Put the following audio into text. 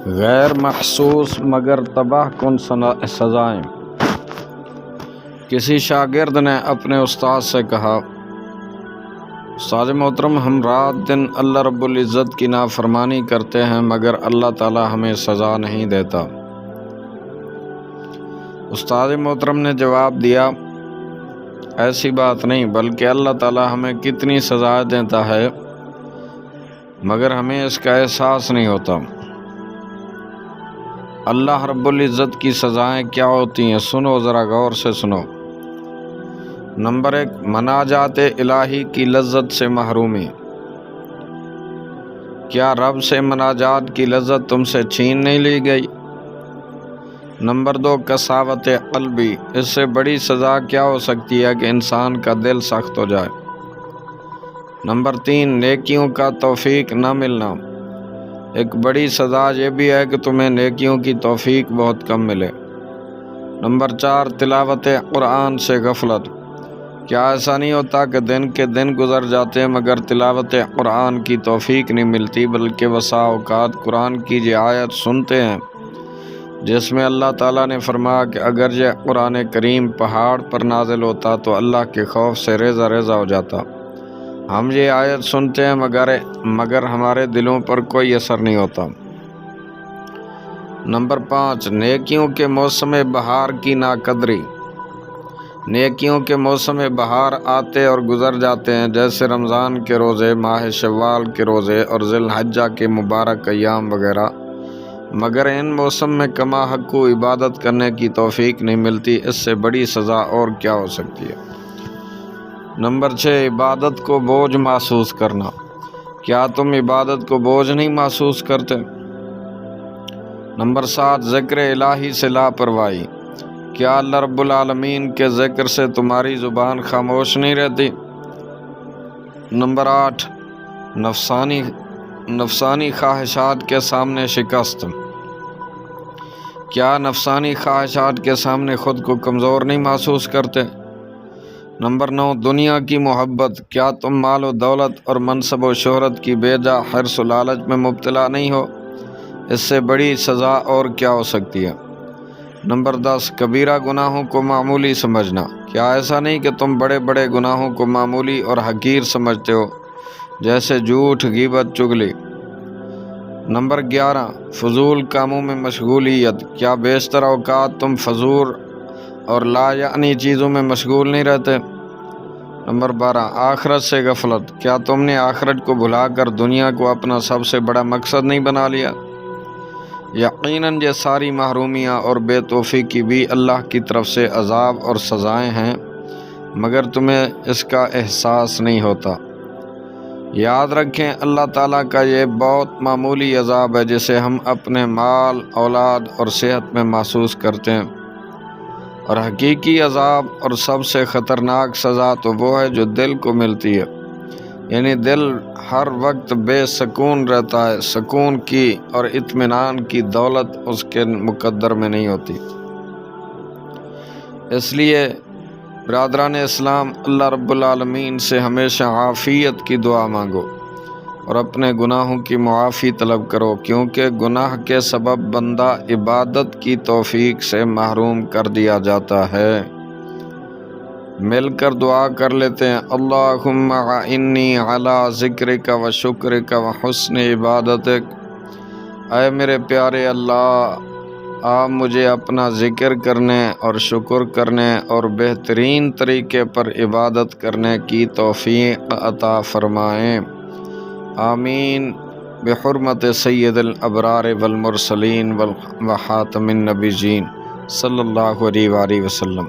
غیر محسوس مگر تباہ کن سزائیں۔ کسی شاگرد نے اپنے استاد سے کہا، استاد محترم، ہم رات دن اللہ رب العزت کی نافرمانی کرتے ہیں مگر اللہ تعالی ہمیں سزا نہیں دیتا۔ استاد محترم نے جواب دیا، ایسی بات نہیں، بلکہ اللہ تعالی ہمیں کتنی سزا دیتا ہے مگر ہمیں اس کا احساس نہیں ہوتا۔ اللہ رب العزت کی سزائیں کیا ہوتی ہیں؟ سنو، ذرا غور سے سنو۔ نمبر 1، مناجات الہی کی لذت سے محرومی۔ کیا رب سے مناجات کی لذت تم سے چھین نہیں لی گئی؟ نمبر 2، قساوت قلبی۔ اس سے بڑی سزا کیا ہو سکتی ہے کہ انسان کا دل سخت ہو جائے۔ نمبر 3، نیکیوں کا توفیق نہ ملنا۔ ایک بڑی سزا یہ بھی ہے کہ تمہیں نیکیوں کی توفیق بہت کم ملے۔ نمبر 4، تلاوت قرآن سے غفلت۔ کیا ایسا نہیں ہوتا کہ دن کے دن گزر جاتے ہیں مگر تلاوت قرآن کی توفیق نہیں ملتی، بلکہ بسا اوقات قرآن کی یہ آیت سنتے ہیں جس میں اللہ تعالیٰ نے فرمایا کہ اگر یہ قرآن کریم پہاڑ پر نازل ہوتا تو اللہ کے خوف سے ریزہ ریزہ ہو جاتا۔ ہم یہ آیت سنتے ہیں مگر ہمارے دلوں پر کوئی اثر نہیں ہوتا۔ نمبر 5، نیکیوں کے موسم بہار کی ناقدری۔ نیکیوں کے موسم بہار آتے اور گزر جاتے ہیں، جیسے رمضان کے روزے، ماہ شوال کے روزے اور ذی الحجہ کے مبارک ایام وغیرہ، مگر ان موسم میں کما حق کو عبادت کرنے کی توفیق نہیں ملتی۔ اس سے بڑی سزا اور کیا ہو سکتی ہے؟ نمبر 6، عبادت کو بوجھ محسوس کرنا۔ کیا تم عبادت کو بوجھ نہیں محسوس کرتے؟ نمبر 7، ذکر الہی سے لاپرواہی۔ کیا اللہ رب العالمین کے ذکر سے تمہاری زبان خاموش نہیں رہتی؟ نمبر 8، نفسانی خواہشات کے سامنے شکست۔ کیا نفسانی خواہشات کے سامنے خود کو کمزور نہیں محسوس کرتے؟ نمبر 9، دنیا کی محبت۔ کیا تم مال و دولت اور منصب و شہرت کی بے جا حرص و لالچ میں مبتلا نہیں ہو؟ اس سے بڑی سزا اور کیا ہو سکتی ہے؟ نمبر 10، کبیرہ گناہوں کو معمولی سمجھنا۔ کیا ایسا نہیں کہ تم بڑے بڑے گناہوں کو معمولی اور حقیر سمجھتے ہو، جیسے جھوٹ، غیبت، چغلی؟ نمبر 11، فضول کاموں میں مشغولیت۔ کیا بیشتر اوقات تم فضول اور لا یعنی چیزوں میں مشغول نہیں رہتے؟ نمبر 12، آخرت سے غفلت۔ کیا تم نے آخرت کو بھلا کر دنیا کو اپنا سب سے بڑا مقصد نہیں بنا لیا؟ یقیناً یہ ساری محرومیاں اور بے توفیقی بھی اللہ کی طرف سے عذاب اور سزائیں ہیں، مگر تمہیں اس کا احساس نہیں ہوتا۔ یاد رکھیں، اللہ تعالیٰ کا یہ بہت معمولی عذاب ہے جسے ہم اپنے مال، اولاد اور صحت میں محسوس کرتے ہیں، اور حقیقی عذاب اور سب سے خطرناک سزا تو وہ ہے جو دل کو ملتی ہے، یعنی دل ہر وقت بے سکون رہتا ہے، سکون کی اور اطمینان کی دولت اس کے مقدر میں نہیں ہوتی۔ اس لیے برادران اسلام، اللہ رب العالمین سے ہمیشہ عافیت کی دعا مانگو اور اپنے گناہوں کی معافی طلب کرو، کیونکہ گناہ کے سبب بندہ عبادت کی توفیق سے محروم کر دیا جاتا ہے۔ مل کر دعا کر لیتے ہیں، اللہم اعنی علی ذکرک و شکرک و حسن عبادتک۔ اے میرے پیارے اللہ، آپ مجھے اپنا ذکر کرنے اور شکر کرنے اور بہترین طریقے پر عبادت کرنے کی توفیق عطا فرمائیں، آمین، بحرمت سید الابرار والمرسلین وخاتم النبیین صلی اللہ علیہ وآلہ وسلم۔